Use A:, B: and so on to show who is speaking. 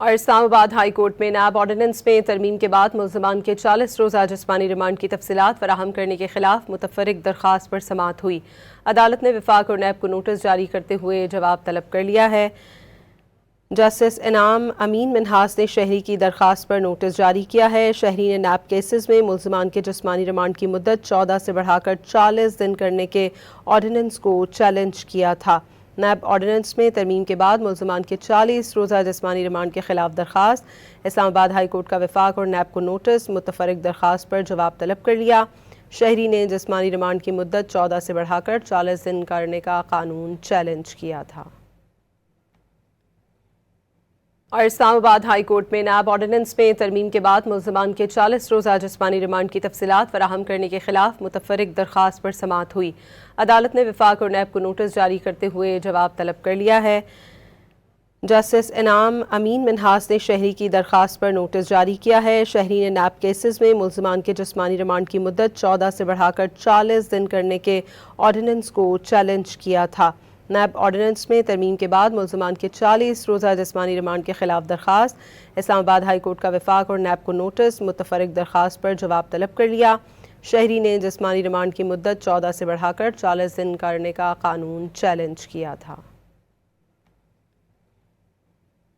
A: और Islamabad high court में नैब ordinance में तरमीम के बाद मुल्ज़मान के 40 रोज़ा जिस्मानी रिमांड की तफसीलात फराहम करने के खिलाफ मुतफ़र्रिक दरख्वास्त पर समाअत हुई। अदालत ने वफाक और नैब को नोटिस जारी करते हुए जवाब तलब कर लिया है। जस्टिस इनाम अमीन मिन्हास ने शहरी की दरख्वास्त पर नोटिस जारी किया है। शहरी ने नैब केसेस में मुल्ज़मान के जिस्मानी रिमांड की मुद्दत 14 से बढ़ाकर 40 दिन करने के ऑर्डिनेंस को चैलेंज किया था। नैब ऑर्डिनेंस में तरमीम के बाद मुल्ज़मान के 40 रोज़ा जिस्मानी रिमांड के खिलाफ दरख्वास्त। इस्लामाबाद हाई कोर्ट का वफाक और नैब को नोटिस मुतफ़र्रिक दरख्वास्त पर जवाब तलब कर लिया। शहरी ने जिस्मानी रिमांड की मुद्दत 14 से बढ़ाकर 40 दिन करने का कानून चैलेंज किया था। और इस्लामाबाद हाई कोर्ट में नैब ऑर्डिनेंस में तरमीम के बाद मुल्ज़मान के 40 रोज़ा जिस्मानी रिमांड की तफसीलात फराहम करने के खिलाफ मुतफ़र्रिक दरख्वास्त पर समाअत हुई। अदालत ने वफाक और नैब को नोटिस जारी करते हुए जवाब तलब कर लिया है। जस्टिस इनाम अमीन मिन्हास ने शहरी की दरख्वास्त पर नोटिस जारी किया है। शहरी ने नैब केसेस में मुल्ज़मान के जिस्मानी रिमांड की मुद्दत 14 से बढ़ाकर 40 दिन करने के ऑर्डिनेंस को चैलेंज किया था। नैब ऑर्डिनेंस में तरमीम के बाद मुल्ज़मान के 40 रोज़ा जिस्मानी रिमांड के खिलाफ दरख्वास्त। इस्लामाबाद हाई कोर्ट का वफाक और नैब को नोटिस मुतफ़र्रिक दरख्वास्त पर जवाब तलब कर लिया। शहरी ने जिस्मानी रिमांड की मुद्दत 14 से बढ़ाकर 40 दिन करने का कानून चैलेंज किया था।